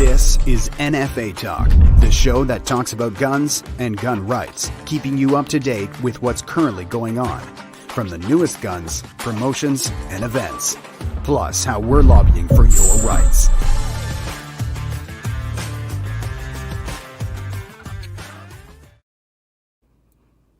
This is NFA Talk, the show that talks about guns and gun rights, keeping you up to date with what's currently going on, from the newest guns, promotions, and events, plus how we're lobbying for your rights.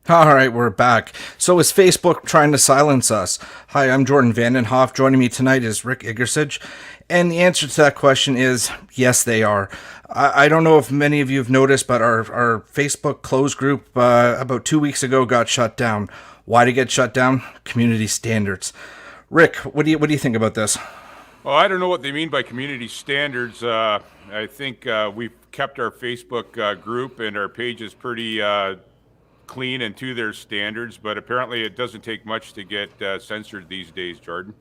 All right, we're back. So is Facebook trying to silence us? Hi, I'm Jordan Vandenhoff. Joining me tonight is Rick Igercich. And the answer to that question is yes, they are. I don't know if many of you have noticed, but our Facebook closed group about 2 weeks ago got shut down. Why did it get shut down? Community standards. Rick, what do you think about this? Well, I don't know what they mean by community standards. I think we've kept our Facebook group and our pages pretty clean and to their standards, but apparently it doesn't take much to get censored these days, Jordan.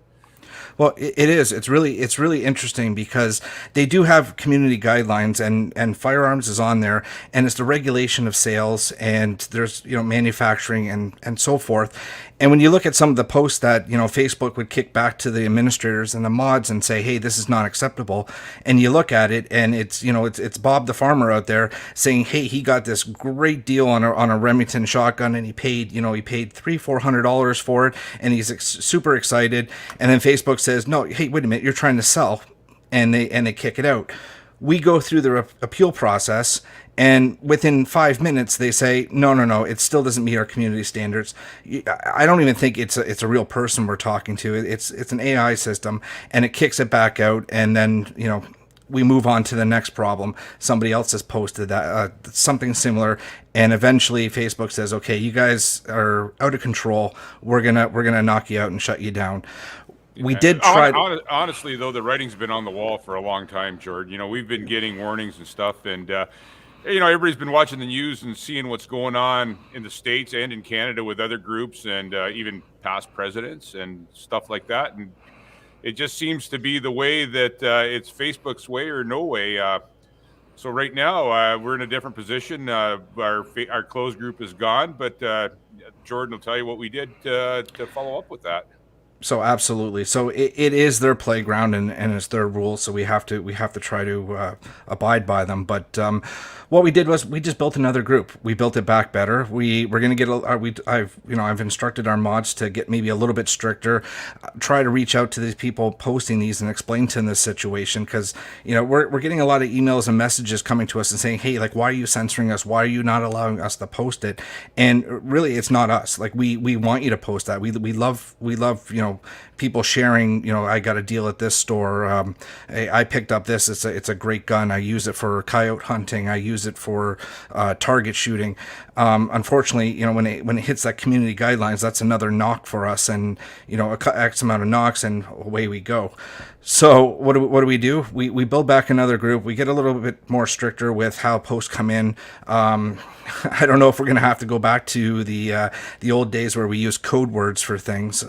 Well, it is. It's really interesting because they do have community guidelines, and Firearms is on there, and it's the regulation of sales, and there's manufacturing and so forth. And when you look at some of the posts that Facebook would kick back to the administrators and the mods and say, hey, this is not acceptable, and you look at it and it's Bob the farmer out there saying, hey, he got this great deal on a Remington shotgun, and he paid $300-400 for it, and he's super excited. And then Facebook says, no, hey, wait a minute, you're trying to sell, and they kick it out. We go through the appeal process, and within 5 minutes they say, no, it still doesn't meet our community standards. I don't even think it's a real person we're talking to. It's an AI system, and it kicks it back out, and then we move on to the next problem. Somebody else has posted that something similar, and eventually Facebook says, okay, you guys are out of control. We're gonna knock you out and shut you down. We did try. Honestly, though, the writing's been on the wall for a long time, George. We've been getting warnings and stuff, and everybody's been watching the news and seeing what's going on in the States and in Canada with other groups and even past presidents and stuff like that. And it just seems to be the way that it's Facebook's way or no way. So right now we're in a different position. Our closed group is gone, but Jordan will tell you what we did to follow up with that. So absolutely. So it is their playground, and it's their rules. So we have to try to abide by them. But what we did was we just built another group. We built it back better. We're going to get I've instructed our mods to get maybe a little bit stricter. Try to reach out to these people posting these and explain to them this situation, because we're getting a lot of emails and messages coming to us and saying, hey, like, why are you censoring us? Why are you not allowing us to post it? And really, it's not us. Like, we want you to post that. We love people sharing, I got a deal at this store. I picked up this. It's a great gun. I use it for coyote hunting. I use it for target shooting. Unfortunately, when it hits that community guidelines, that's another knock for us, and X amount of knocks, and away we go. So what do we do? We build back another group. We get a little bit more stricter with how posts come in. I don't know if we're going to have to go back to the old days where we use code words for things.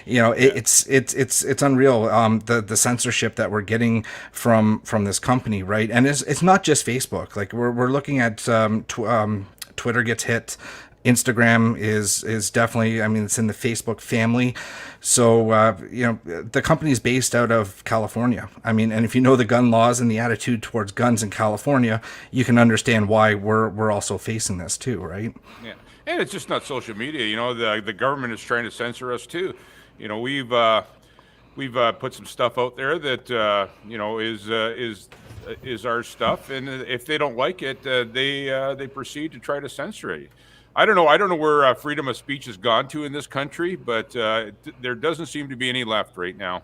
It's unreal. The censorship that we're getting from this company, right? And it's not just Facebook. Like we're looking at Twitter gets hit. Instagram is definitely, it's in the Facebook family. So, the company is based out of California. And if you know the gun laws and the attitude towards guns in California, you can understand why we're also facing this too, right? Yeah. And it's just not social media. The government is trying to censor us too. We've put some stuff out there that, is our stuff. And if they don't like it, they proceed to try to censor it. I don't know where freedom of speech has gone to in this country, but there doesn't seem to be any left right now.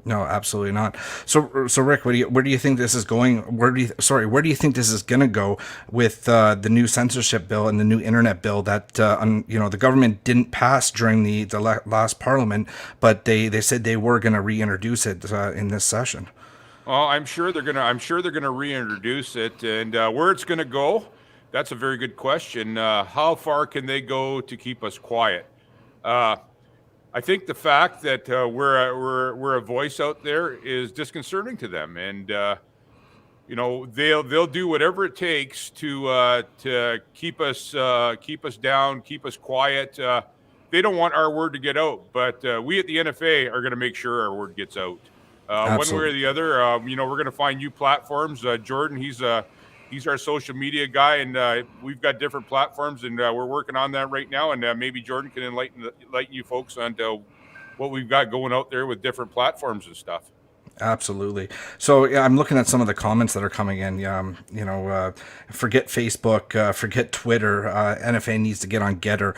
No, absolutely not. So Rick, where do you think this is going? Where do you think this is going to go with the new censorship bill and the new internet bill that the government didn't pass during the last parliament, but they said they were going to reintroduce it in this session? Well, I'm sure they're gonna reintroduce it, and where it's going to go. That's a very good question. How far can they go to keep us quiet? I think the fact that we're a voice out there is disconcerting to them, and they'll do whatever it takes to keep us down, keep us quiet. They don't want our word to get out, but we at the NFA are going to make sure our word gets out. one way or Absolutely. the other. We're going to find new platforms. Jordan, he's our social media guy, and we've got different platforms, and we're working on that right now. And maybe Jordan can enlighten you folks on what we've got going out there with different platforms and stuff. Absolutely. So yeah, I'm looking at some of the comments that are coming in. Forget Facebook, forget Twitter. NFA needs to get on Getter.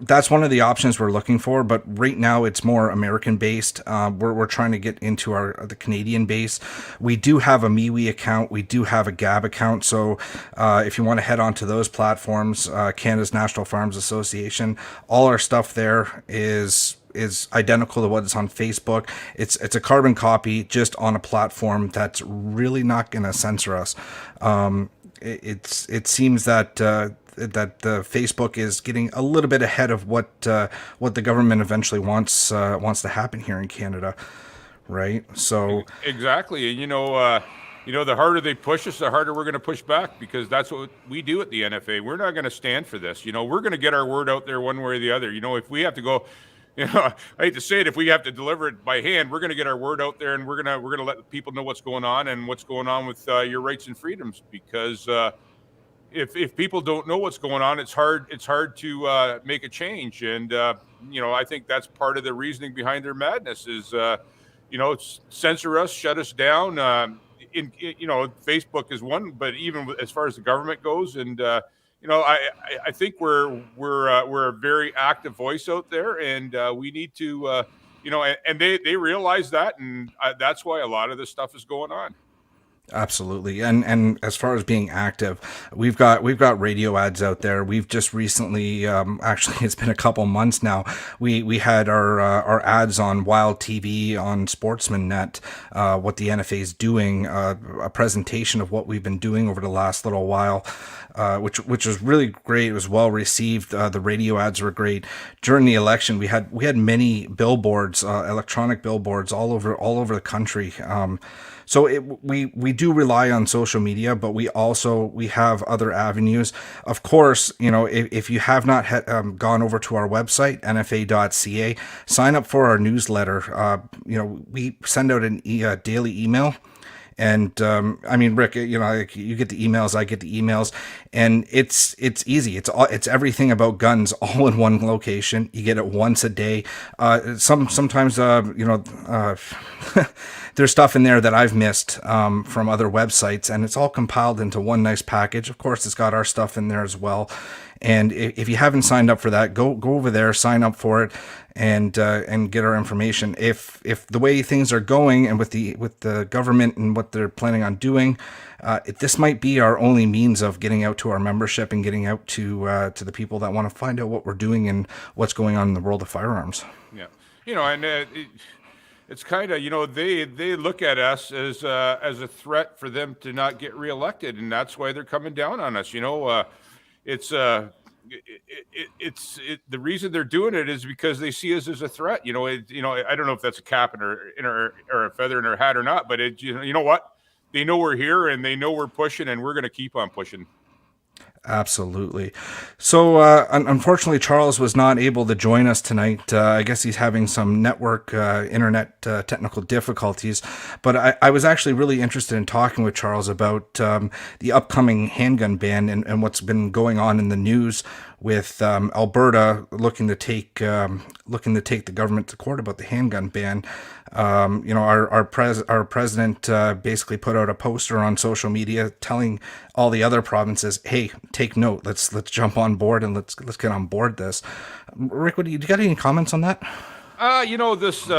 That's one of the options we're looking for. But right now, it's more American based. We're trying to get into the Canadian base. We do have a MeWe account. We do have a Gab account. So if you want to head on to those platforms, Canada's National Firearms Association, all our stuff there is identical to what's on Facebook. It's a carbon copy, just on a platform that's really not going to censor us. It seems that the Facebook is getting a little bit ahead of what the government eventually wants to happen here in Canada, right? So Exactly, and the harder they push us, the harder we're going to push back, because that's what we do at the NFA. We're not going to stand for this. We're going to get our word out there one way or the other. If we have to go, I hate to say it, if we have to deliver it by hand, we're going to get our word out there, and we're going to let people know what's going on and what's going on with your rights and freedoms. Because if people don't know what's going on, it's hard to make a change. And I think that's part of the reasoning behind their madness is censor us, shut us down. Facebook is one, but even as far as the government goes, and I think we're a very active voice out there, and we need to, and they realize that, and that's why a lot of this stuff is going on. absolutely. And as far as being active, we've got radio ads out there. We've just recently, actually, it's been a couple months now. We had our ads on Wild TV, on Sportsman Net, what the NFA is doing, a presentation of what we've been doing over the last little while. Which was really great. It was well received. The radio ads were great. During the election, we had many billboards, electronic billboards all over the country. So we do rely on social media, but we have other avenues. Of course, if you have not gone over to our website, nfa.ca, sign up for our newsletter. We send out a daily email. And Rick, you get the emails, I get the emails, and it's easy. It's everything about guns all in one location. You get it once a day. Sometimes there's stuff in there that I've missed from other websites, and it's all compiled into one nice package. Of course, it's got our stuff in there as well. And if you haven't signed up for that, go over there, sign up for it, and get our information. If the way things are going, and with the government and what they're planning on doing, this might be our only means of getting out to our membership and getting out to the people that want to find out what we're doing and what's going on in the world of firearms. Yeah, it's kind of they look at us as a threat for them to not get reelected, and that's why they're coming down on us. It's the reason they're doing it is because they see us as a threat. I don't know if that's a cap or a feather in our hat or not, but you know what? They know we're here, and they know we're pushing, and we're going to keep on pushing. Absolutely. So, unfortunately, Charles was not able to join us tonight. I guess he's having some internet technical difficulties. But I was actually really interested in talking with Charles about the upcoming handgun ban and what's been going on in the news with Alberta looking to take the government to court about the handgun ban. Our president basically put out a poster on social media telling all the other provinces, "Hey, take note. Let's jump on board and let's get on board this." Rick, do you got any comments on that? This.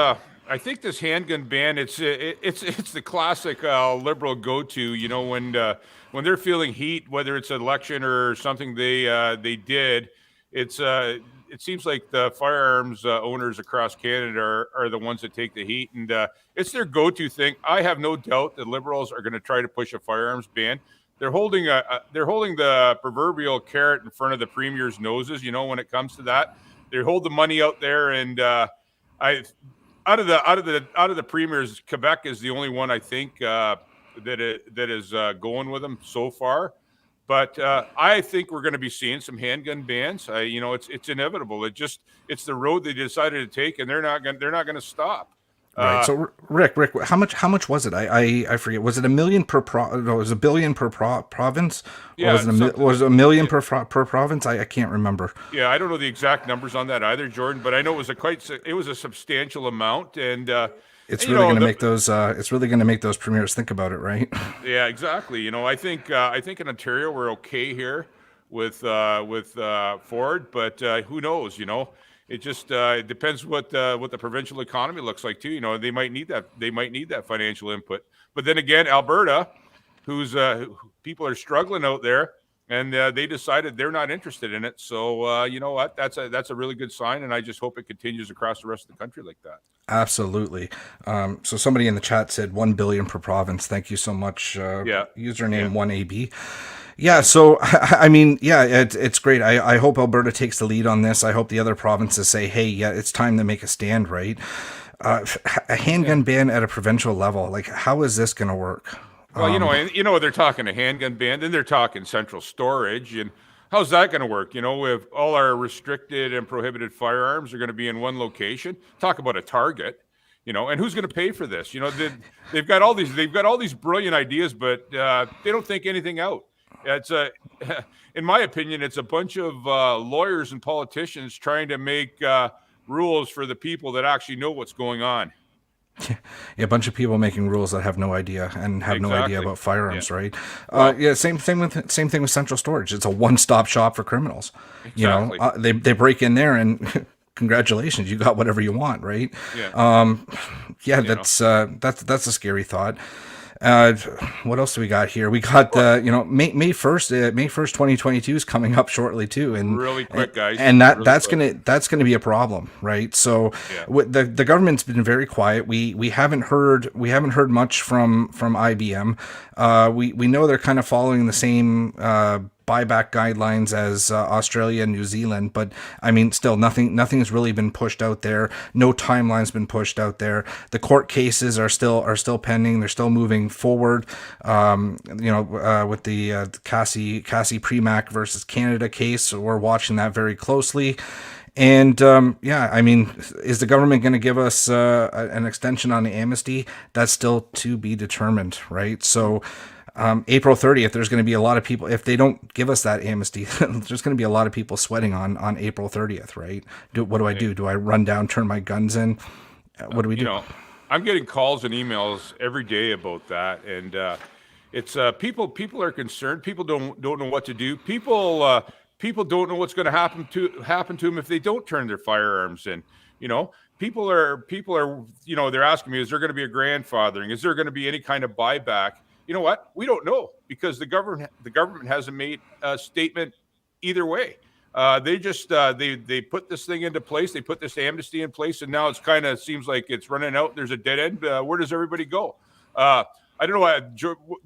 I think this handgun ban, it's the classic liberal go-to. When they're feeling heat, whether it's an election or something they did, it seems like the firearms owners across Canada are the ones that take the heat, and it's their go-to thing. I have no doubt that Liberals are going to try to push a firearms ban. They're holding the proverbial carrot in front of the premier's noses. When it comes to that, they hold the money out there, and out of the premiers, Quebec is the only one I think that is going with them so far. But I think we're going to be seeing some handgun bans. It's inevitable. It's the road they decided to take, and they're not going to stop. Right. So Rick, how much was it? I forget. Was it $1 million per no, it was $1 billion per province, or Yeah, was it $1 million per province? I can't remember. yeah. I don't know the exact numbers on that either, Jordan, but I know it was a substantial amount, It's and really going to make those. It's really going to make those premiers think about it, right? yeah, exactly. I think in Ontario we're okay here with Ford, but who knows? It just it depends what the provincial economy looks like too. They might need that. They might need that financial input. But then again, Alberta, people are struggling out there, and they decided they're not interested in it. So you know what? That's a really good sign, and I just hope it continues across the rest of the country like that. Absolutely. So somebody in the chat said 1 billion per province. Thank you so much. Yeah. Username 1AB. Yeah. So, I mean, yeah, it's great. I hope Alberta takes the lead on this. I hope the other provinces say, hey, yeah, it's time to make a stand, right? A handgun ban at a provincial level. Like, how is this going to work? Well, they're talking a handgun ban, then they're talking central storage, and how's that going to work? If all our restricted and prohibited firearms are going to be in one location, talk about a target, and who's going to pay for this? They've got all these brilliant ideas, but they don't think anything out. It's in my opinion, it's a bunch of lawyers and politicians trying to make rules for the people that actually know what's going on. Yeah, a bunch of people making rules that have no idea and have no idea about firearms, right? Same thing with central storage. It's a one-stop shop for criminals. Exactly. They break in there and congratulations, you got whatever you want, right? Yeah. That's a scary thought. What else do we got here? We got the May 1st, May 1st, 2022 is coming up shortly too, and really quick, guys. And that's gonna be a problem, right? So the government's been very quiet. We haven't heard much from IBM. We know they're kind of following the same buyback guidelines as Australia and New Zealand, but I mean, still nothing has really been pushed out there. No timeline's been pushed out there. The court cases are still pending. They're still moving forward. With the Cassie Premack versus Canada case, we're watching that very closely. And I mean, is the government going to give us an extension on the amnesty? That's still to be determined, right? So April 30th, there's going to be a lot of people, if they don't give us that amnesty, there's going to be a lot of people sweating on April 30th, right? What do I do? Do I run down, turn my guns in? What do we do? I'm getting calls and emails every day about that. And it's people are concerned. People don't know what to do. People don't know what's going to happen to them if they don't turn their firearms in. People are they're asking me, is there going to be a grandfathering? Is there going to be any kind of buyback? You know what? We don't know, because the government hasn't made a statement either way. They just they put this thing into place. They put this amnesty in place, and now it's kind of seems like it's running out. There's a dead end. Where does everybody go? I don't know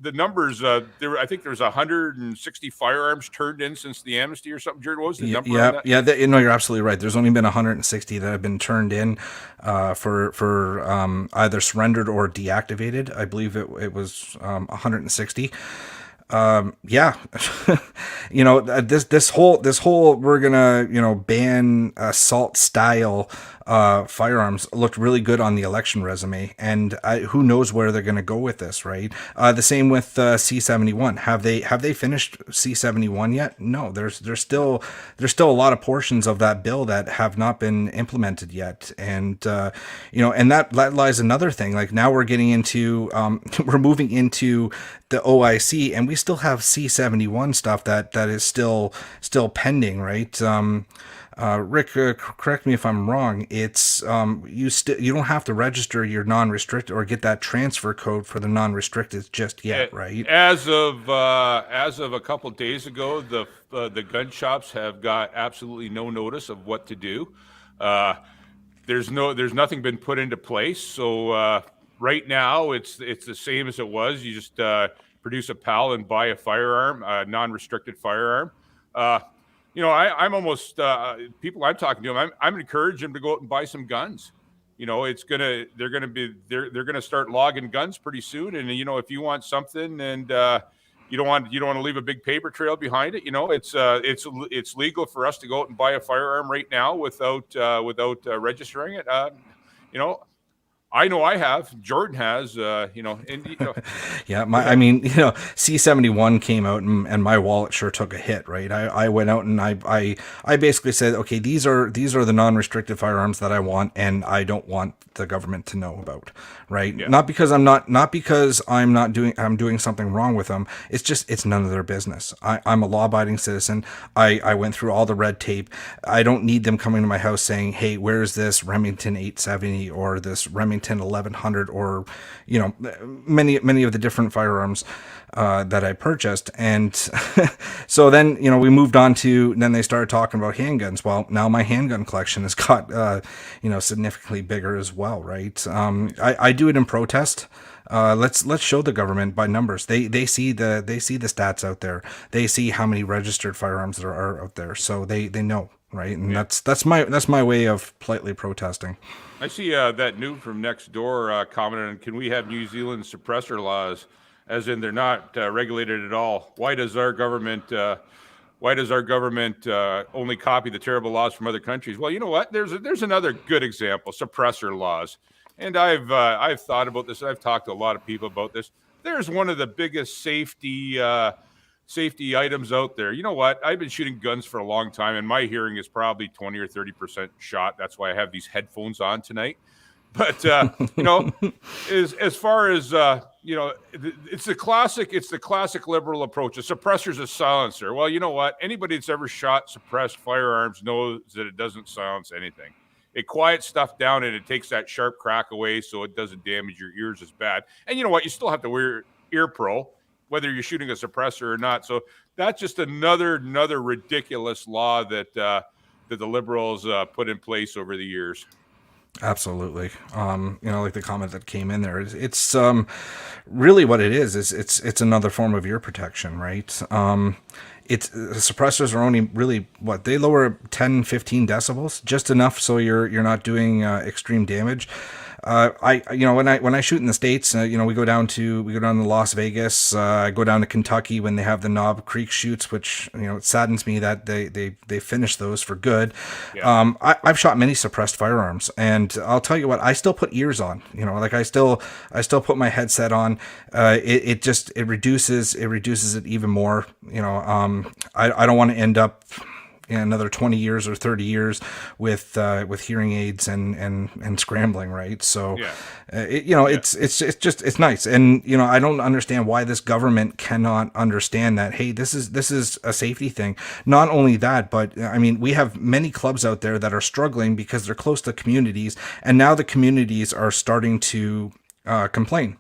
the numbers. I think there's 160 firearms turned in since the amnesty or something. Jared, what was the number? You're absolutely right. There's only been 160 that have been turned in for either surrendered or deactivated. I believe it was 160. This whole we're gonna ban assault style firearms looked really good on the election resume, and who knows where they're gonna go with this, right? The same with C71. Have they finished C71 yet? No, there's still a lot of portions of that bill that have not been implemented yet, and and that lies another thing. Like, now we're getting into we're moving into the OIC, and we still have C71 stuff that is still pending, right? Rick, correct me if I'm wrong. It's you don't have to register your non-restricted or get that transfer code for the non-restricted just yet, right? As of a couple days ago, the gun shops have got absolutely no notice of what to do. There's nothing been put into place. So right now it's the same as it was. You just produce a PAL and buy a firearm, a non-restricted firearm. I'm almost people I'm talking to. I'm encouraging them to go out and buy some guns. They're gonna start logging guns pretty soon. And if you want something and you don't want to leave a big paper trail behind it, it's legal for us to go out and buy a firearm right now without registering it. I know I have. Jordan has. And Yeah, I mean, C71 came out and my wallet sure took a hit, right? I went out and I basically said, okay, these are the non-restricted firearms that I want, and I don't want the government to know about, right? Yeah. Not because I'm doing something wrong with them. It's just, it's none of their business. I'm a law-abiding citizen. I went through all the red tape. I don't need them coming to my house saying, hey, where's this Remington 870 or this Remington 1100 or, many of the different firearms that I purchased. And so then, we moved on to, then they started talking about handguns. Well, now my handgun collection has got, significantly bigger as well, right? I do it in protest. Let's show the government by numbers. They see the stats out there. They see how many registered firearms there are out there. So they know, right? And that's my way of politely protesting. I see that Newt from next door commented on, can we have New Zealand suppressor laws, as in they're not regulated at all? Why does our government only copy the terrible laws from other countries? Well, you know what? There's another good example: suppressor laws. And I've thought about this. I've talked to a lot of people about this. There's one of the biggest safety items out there. You know what? I've been shooting guns for a long time, and my hearing is probably 20 or 30% shot. That's why I have these headphones on tonight. But as far as it's the classic liberal approach. A suppressor's a silencer. Well, you know what? Anybody that's ever shot suppressed firearms knows that it doesn't silence anything. It quiets stuff down and it takes that sharp crack away, so it doesn't damage your ears as bad. And you know what? You still have to wear ear pro, whether you're shooting a suppressor or not. So that's just another ridiculous law that the liberals put in place over the years. Absolutely. Like the comment that came in there, it's really what it is it's another form of ear protection, right? Suppressors are only really they lower 10-15 decibels, just enough so you're not doing extreme damage. When I shoot in the States, we go down to Las Vegas, I go down to Kentucky when they have the Knob Creek shoots, which, it saddens me that they finish those for good. Yeah. I've shot many suppressed firearms, and I'll tell you what, I still put ears on, I still put my headset on. It reduces it even more. I don't want to end up another 20 years or 30 years with hearing aids and scrambling, right? So, it's nice. And, I don't understand why this government cannot understand that, hey, this is a safety thing. Not only that, but I mean, we have many clubs out there that are struggling because they're close to communities, and now the communities are starting to complain.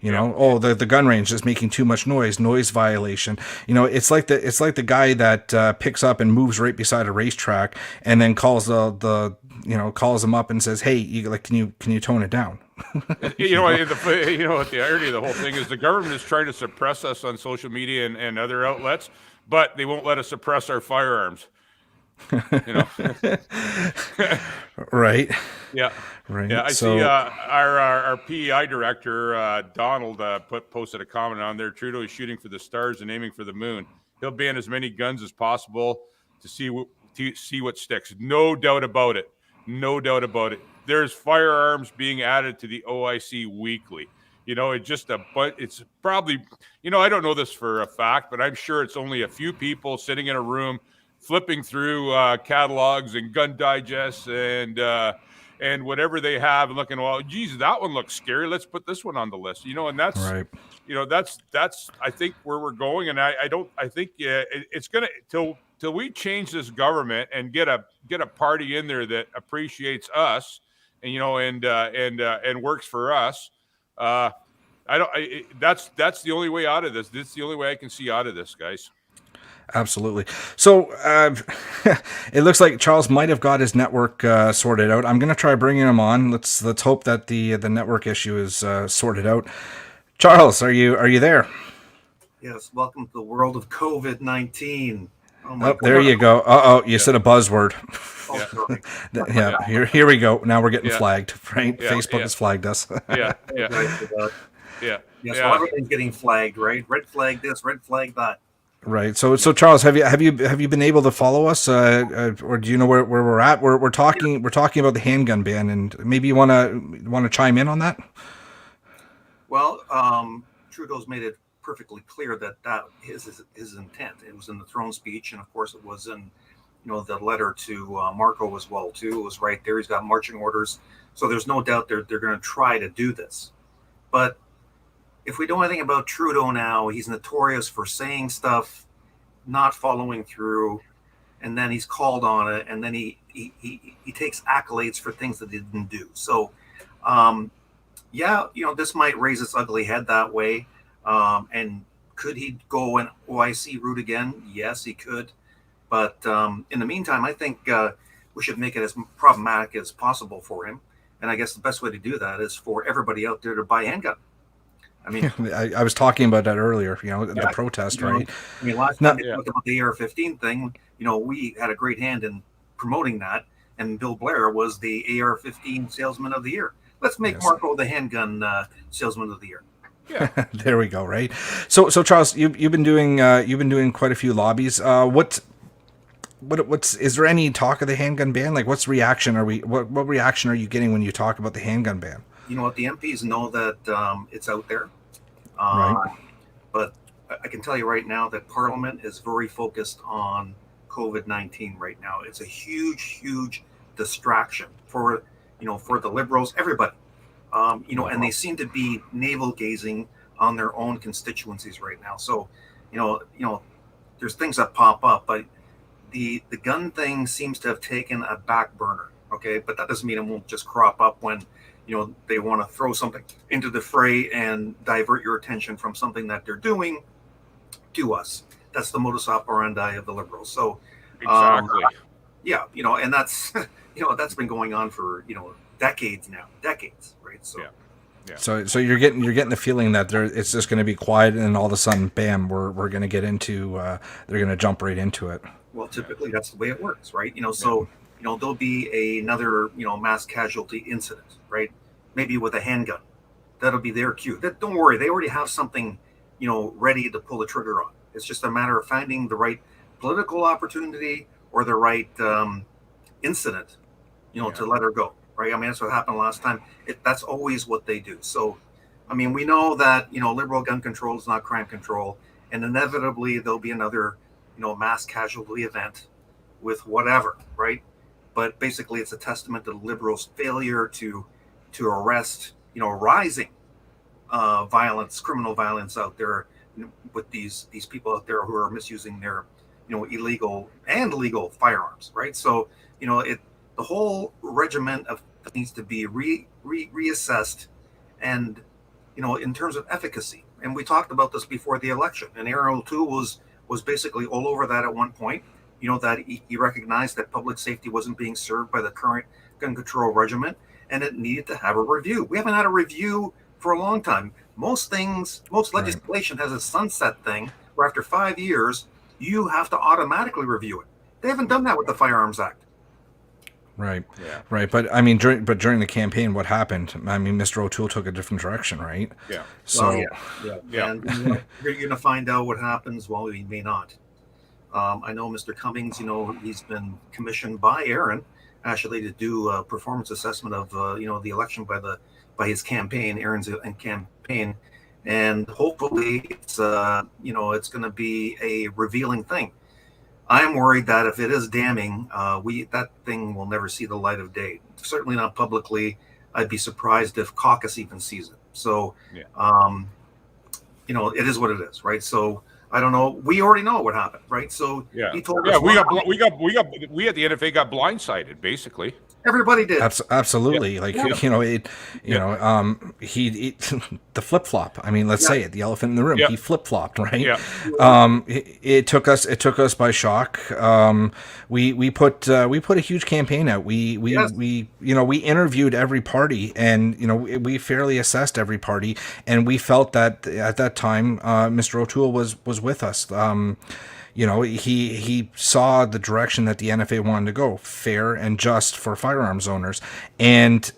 The gun range is making too much noise violation. It's like the guy that picks up and moves right beside a racetrack and then calls calls them up and says, hey, can you tone it down? The irony of the whole thing is the government is trying to suppress us on social media and other outlets, but they won't let us suppress our firearms. Right. Yeah. Right. Yeah. I see our PEI director, Donald, posted a comment on there. Trudeau is shooting for the stars and aiming for the moon. He'll ban as many guns as possible to see what sticks. No doubt about it. There's firearms being added to the OIC weekly. It's probably, I don't know this for a fact, but I'm sure it's only a few people sitting in a room flipping through catalogs and gun digests and whatever they have and looking, well, geez, that one looks scary. Let's put this one on the list, and that's right. That's I think where we're going. And I think it's going to, till we change this government and get a party in there that appreciates us and works for us. That's the only way out of this. This is the only way I can see out of this, guys. Absolutely. So it looks like Charles might have got his network sorted out. I'm going to try bringing him on. Let's hope that the network issue is sorted out. Charles, are you there? Yes. Welcome to the world of COVID-19. Oh, there you go. You said a buzzword. Yeah. Here we go. Now we're getting flagged. Right? Yeah, Facebook has flagged us. Yeah. So everything's getting flagged, right? Red flag this, red flag that. Right. So Charles, have you been able to follow us, or do you know where we're at? We're talking about the handgun ban, and maybe you wanna chime in on that. Well, Trudeau's made it perfectly clear that that is his intent. It was in the throne speech, and of course, it was in the letter to Marco as well too. It was right there. He's got marching orders, so there's no doubt they're going to try to do this. But if we know anything about Trudeau now, he's notorious for saying stuff, not following through, and then he's called on it, and then he takes accolades for things that he didn't do. So, yeah, this might raise its ugly head that way. And could he go an OIC route again? Yes, he could. But in the meantime, I think we should make it as problematic as possible for him. And I guess the best way to do that is for everybody out there to buy a handgun. I mean, I was talking about that earlier. The protest, right? I mean, last time they talked about the AR-15 thing, we had a great hand in promoting that, and Bill Blair was the AR-15 salesman of the year. Let's make Marco the handgun salesman of the year. Yeah, there we go. Right. So Charles, you've been doing quite a few lobbies. What's is there any talk of the handgun ban? Like, what reaction are you getting when you talk about the handgun ban? The MPs know that it's out there, right? But I can tell you right now that Parliament is very focused on COVID-19 right now. It's a huge distraction for the Liberals, everybody. And they seem to be navel gazing on their own constituencies right now. So, there's things that pop up, but the gun thing seems to have taken a back burner. Okay, but that doesn't mean it won't just crop up when they want to throw something into the fray and divert your attention from something that they're doing to us. That's the modus operandi of the Liberals. So, exactly. And that's that's been going on for decades now, right? So. Yeah. So you're getting the feeling that it's just going to be quiet, and all of a sudden, bam, we're going to get into they're going to jump right into it. Well, typically that's the way it works, right? So there'll be another mass casualty incident, right? Maybe with a handgun. That'll be their cue. Don't worry, they already have something ready to pull the trigger on. It's just a matter of finding the right political opportunity or the right incident, to let her go. Right? I mean, that's what happened last time. That's always what they do. So, I mean, we know that, liberal gun control is not crime control. And inevitably, there'll be another, mass casualty event with whatever, right? But basically, it's a testament to the liberals' failure to arrest, rising criminal violence out there with these people out there who are misusing their, illegal and legal firearms, right? So, the whole regiment of needs to be reassessed, and in terms of efficacy. And we talked about this before the election, and Aaron O'Toole was basically all over that at one point. That he recognized that public safety wasn't being served by the current gun control regiment, and it needed to have a review. We haven't had a review for a long time. Most legislation has a sunset thing where after 5 years you have to automatically review it. They haven't done that with the Firearms Act. Right. Yeah. Right. But I mean, during the campaign, what happened? I mean, Mr. O'Toole took a different direction, right? Yeah. So, yeah. And you're going to find out what happens. Well, he may not. I know Mr. Cummings, he's been commissioned by Aaron actually to do a performance assessment of, the election by his campaign, Aaron's campaign. And hopefully it's going to be a revealing thing. I'm worried that if it is damning, that thing will never see the light of day. Certainly not publicly. I'd be surprised if caucus even sees it. So, it is what it is, right? So I don't know. We already know what happened, right? So he told us. We at the NFA got blindsided, basically. Everybody did. Absolutely. He the flip flop. I mean, let's say it, the elephant in the room. He flip flopped, right? Yeah. It took us by shock. We put a huge campaign out. We interviewed every party, and we fairly assessed every party, and we felt that at that time, Mr. O'Toole was with us. He saw the direction that the NFA wanted to go, fair and just for firearms owners. And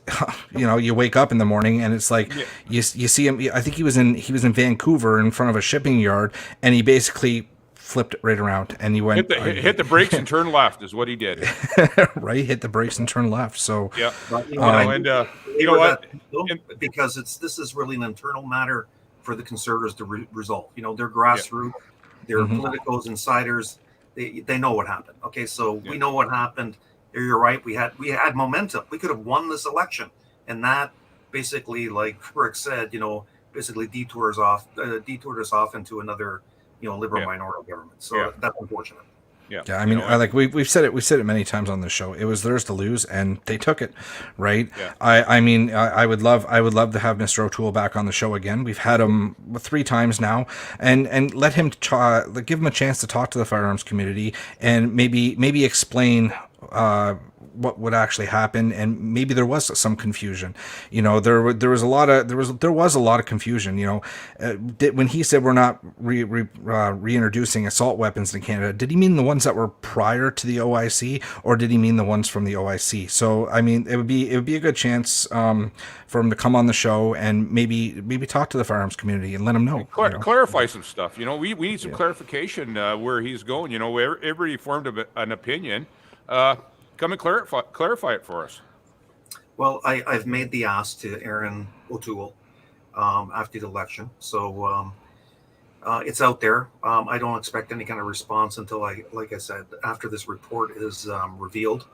you wake up in the morning and it's like you see him. I think he was in Vancouver in front of a shipping yard, and he basically flipped it right around, and he went hit the brakes and turn left is what he did. Right, hit the brakes and turn left. So yeah, But, you know what? Because this is really an internal matter for the Conservatives to resolve. You know, they're grassroots, they're politicos, insiders. They know what happened. Okay, so we know what happened. You're right. We had momentum. We could have won this election, and that basically, like Rick said, you know, basically detoured us off into another, you know, liberal minority government. So that's unfortunate. Yeah, I mean, like we've said it many times on this show. It was theirs to lose, and they took it, right? Yeah. I mean, I would love to have Mr. O'Toole back on the show again. We've had him 3 times now, and let him give him a chance to talk to the firearms community and maybe explain what would actually happen, and maybe there was some confusion. You know, there was a lot of confusion. You know, when he said we're not reintroducing assault weapons in Canada, did he mean the ones that were prior to the OIC, or did he mean the ones from the OIC? So I mean, it would be a good chance for him to come on the show and maybe talk to the firearms community and let them know. Clarify some stuff. You know, we need some clarification where he's going. You know, everybody formed an opinion. Come and clarify it for us. Well, I've made the ask to Aaron O'Toole after the election, so it's out there. I don't expect any kind of response until like I said, after this report is revealed,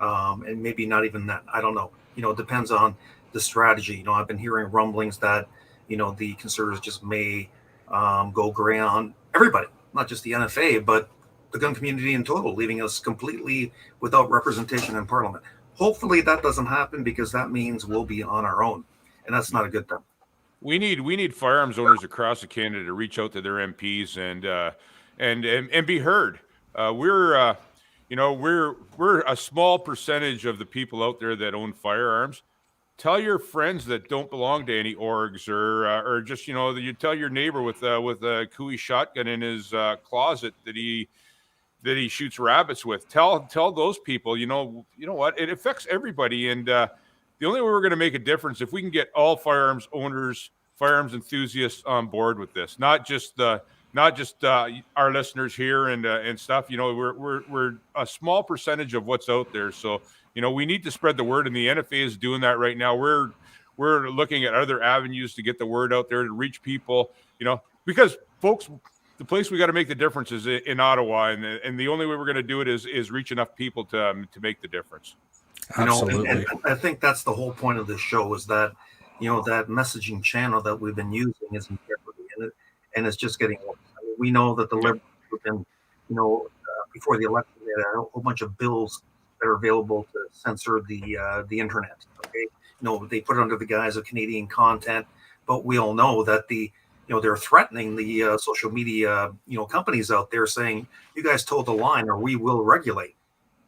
and maybe not even then. I don't know. You know, it depends on the strategy. You know, I've been hearing rumblings that, you know, the Conservatives just may go gray on everybody, not just the NFA, but the gun community in total, leaving us completely without representation in Parliament. Hopefully that doesn't happen, because that means we'll be on our own, and that's not a good thing. We need firearms owners across Canada to reach out to their MPs and be heard. We're a small percentage of the people out there that own firearms. Tell your friends that don't belong to any orgs, or just, you know, you tell your neighbor with a Cooey shotgun in his closet that he shoots rabbits with. Tell those people, you know what, it affects everybody, and the only way we're going to make a difference if we can get all firearms owners, firearms enthusiasts on board with this, not just our listeners here and stuff. You know, we're a small percentage of what's out there, so you know we need to spread the word, and the NFA is doing that right now. We're looking at other avenues to get the word out there to reach people. You know, because folks, the place we got to make the difference is in Ottawa, and the only way we're going to do it is reach enough people to make the difference. Absolutely. You know, and I think that's the whole point of this show, is that, you know, that messaging channel that we've been using is in jeopardy, and it's just getting worse. I mean, we know that the Liberals have been, you know, before the election, they had a whole bunch of bills that are available to censor the internet. Okay, you know, they put it under the guise of Canadian content, but we all know that they're threatening the social media, you know, companies out there, saying, you guys toe the line or we will regulate.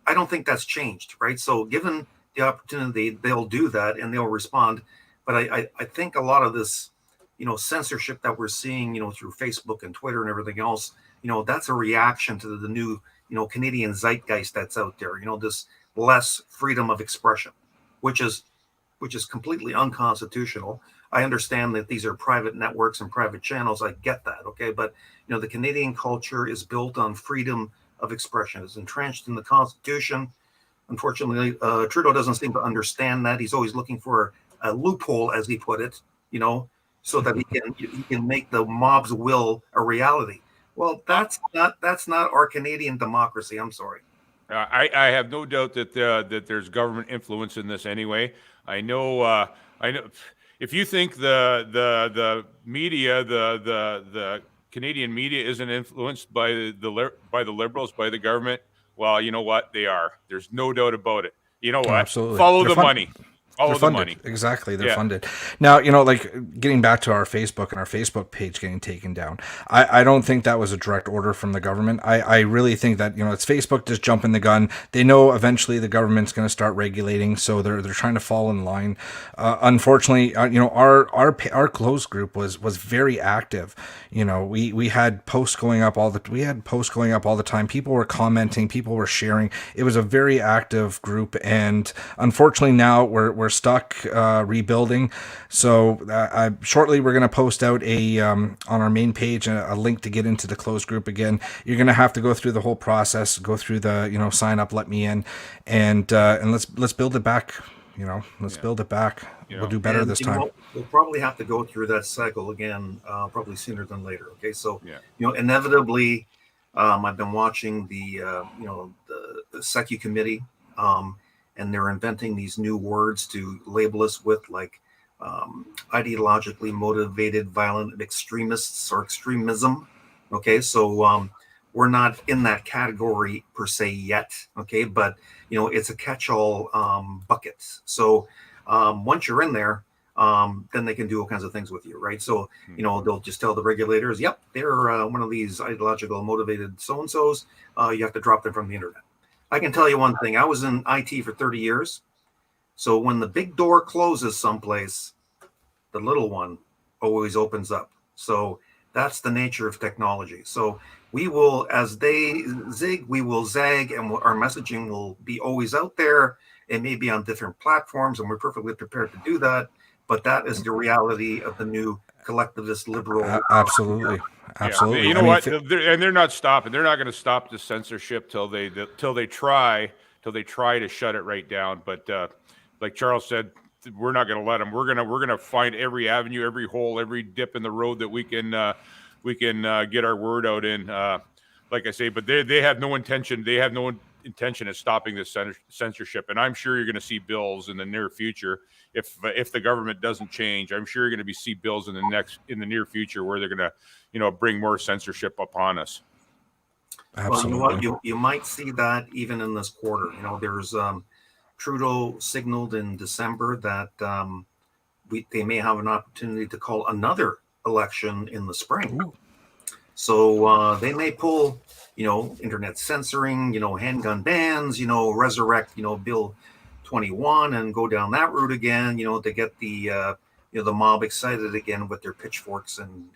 I don't think that's changed, right? So given the opportunity, they'll do that and they'll respond. But I think a lot of this, you know, censorship that we're seeing, you know, through Facebook and Twitter and everything else, you know, that's a reaction to the new, you know, Canadian zeitgeist that's out there, you know, this less freedom of expression, which is completely unconstitutional. I understand that these are private networks and private channels. I get that. Okay. But, you know, the Canadian culture is built on freedom of expression. It's entrenched in the Constitution. Unfortunately, Trudeau doesn't seem to understand that. He's always looking for a loophole, as he put it, you know, so that he can make the mob's will a reality. Well, that's not our Canadian democracy. I'm sorry. I have no doubt that there's government influence in this anyway. I know. If you think the media, the Canadian media isn't influenced by the Liberals, by the government, well, you know what? They are. There's no doubt about it. You know what? Absolutely. Follow the money. Follow the money. Exactly. They're funded. Now, you know, like getting back to our Facebook and our Facebook page getting taken down, I don't think that was a direct order from the government. I really think that, you know, it's Facebook just jumping the gun. They know eventually the government's going to start regulating, so they're trying to fall in line. Unfortunately, you know, our closed group was very active. You know, we had posts going up all the time. People were commenting, people were sharing. It was a very active group, and unfortunately now we're stuck rebuilding. So shortly we're going to post out on our main page a link to get into the closed group again. You're going to have to go through the whole process, go through the sign up, let me in, and let's build it back. Let's build it back. We'll do better this time. We'll probably have to go through that cycle again, probably sooner than later. Okay, so inevitably, I've been watching the Secu committee, and they're inventing these new words to label us with, like ideologically motivated violent extremists or extremism. Okay, so we're not in that category per se yet. Okay, but it's a catch-all bucket. So once you're in there, then they can do all kinds of things with you, right? So they'll just tell the regulators, yep, they're one of these ideological motivated so-and-sos. You have to drop them from the internet. I can tell you one thing. I was in IT for 30 years. So when the big door closes someplace, the little one always opens up. So that's the nature of technology. So we will, as they zig, we will zag, and our messaging will be always out there. It may be on different platforms, and we're perfectly prepared to do that. But that is the reality of the new collectivist liberal. Absolutely. Absolutely. You know what? They're not stopping. They're not going to stop the censorship till they try to shut it right down. But like Charles said, we're not going to let them. We're gonna find every avenue, every hole, every dip in the road that we can get our word out in. Like I say, but they have no intention. They have no intention of stopping this censorship. And I'm sure you're going to see bills in the near future if the government doesn't change. I'm sure you're going to see bills in the near future where they're going to bring more censorship upon us. Absolutely. Well, you know what? You might see that even in this quarter. There's Trudeau signaled in December that they may have an opportunity to call another election in the spring. Ooh. So they may pull, internet censoring, handgun bans, resurrect, Bill 21 and go down that route again, to get the mob excited again with their pitchforks and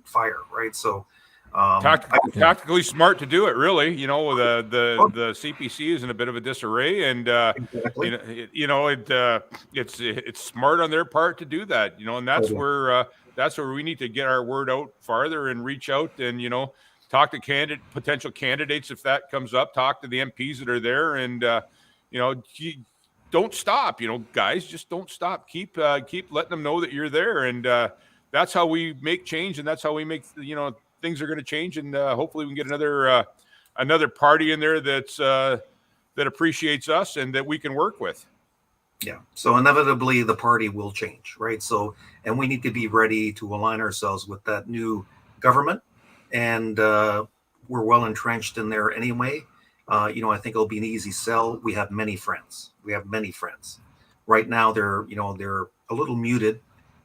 fire, right? So tactically smart to do it, really. The CPC is in a bit of a disarray, and exactly. It's smart on their part to do that, and that's where we need to get our word out farther and reach out and talk to potential candidates if that comes up. Talk to the MPs that are there, and don't stop. Guys, just don't stop. Keep letting them know that you're there, and that's how we make change, and that's how we make things are going to change, and hopefully we can get another party in there that appreciates us and that we can work with. Yeah. So inevitably the party will change, right? So, and we need to be ready to align ourselves with that new government, and we're well entrenched in there anyway. I think it'll be an easy sell. We have many friends. Right now they're a little muted,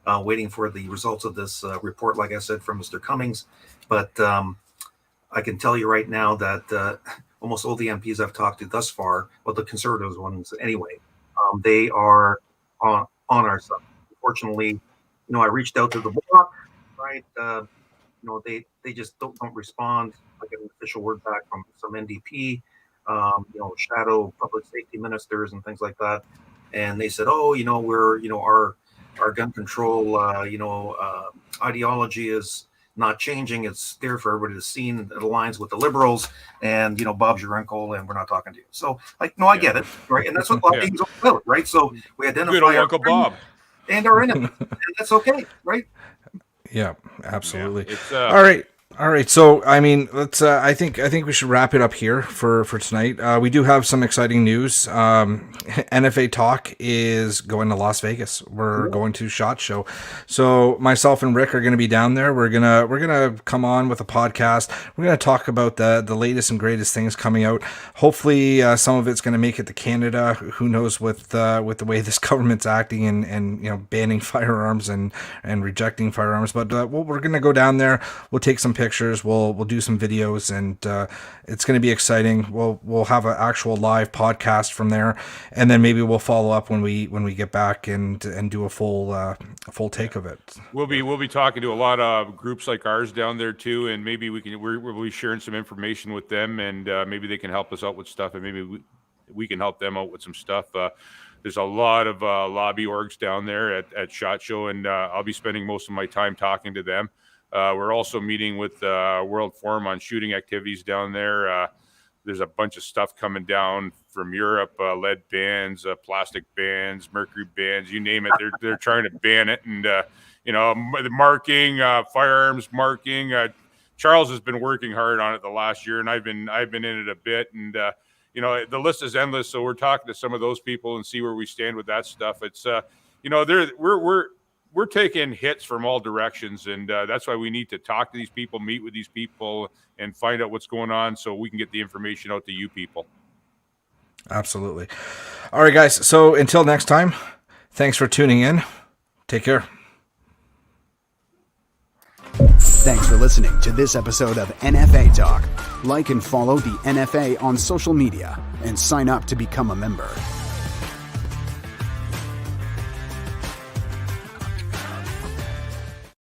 waiting for the results of this report, like I said, from Mr. Cummings. But I can tell you right now that almost all the MPs I've talked to thus far, well, the Conservatives ones anyway, they are on our side. Unfortunately, I reached out to the bloc, right? They just don't respond. I get an official word back from some NDP, shadow public safety ministers and things like that. And they said, we're, our gun control, ideology is not changing. It's there for everybody to see. It aligns with the liberals, and Bob's your uncle, and we're not talking to you. So, I get it, right? And that's what lobbying's all about, right? So we identify our Uncle Bob and our enemy, and that's okay, right? Yeah, absolutely. Yeah, All right. So, I mean, let's. I think we should wrap it up here for tonight. We do have some exciting news. NFA Talk is going to Las Vegas. We're going to SHOT Show. So, myself and Rick are going to be down there. We're gonna come on with a podcast. We're gonna talk about the latest and greatest things coming out. Hopefully, some of it's going to make it to Canada. Who knows with the way this government's acting and banning firearms and rejecting firearms. But we're going to go down there. We'll take some pictures, we'll do some videos, and it's going to be exciting. We'll have an actual live podcast from there, and then maybe we'll follow up when we get back and do a full take of it. We'll be talking to a lot of groups like ours down there too, and maybe we'll be sharing some information with them, and maybe they can help us out with stuff, and maybe we can help them out with some stuff. there's a lot of lobby orgs down there at SHOT Show, and I'll be spending most of my time talking to them. We're also meeting with World Forum on shooting activities down there. There's a bunch of stuff coming down from Europe, lead bans, plastic bans, mercury bans, you name it. They're trying to ban it. And, the marking, firearms marking. Charles has been working hard on it the last year, and I've been in it a bit. And, the list is endless. So we're talking to some of those people and see where we stand with that stuff. It's, we're taking hits from all directions, and that's why we need to talk to these people, meet with these people, and find out what's going on so we can get the information out to you people. Absolutely. All right, guys. So until next time, thanks for tuning in. Take care. Thanks for listening to this episode of NFA Talk. Like and follow the NFA on social media and sign up to become a member.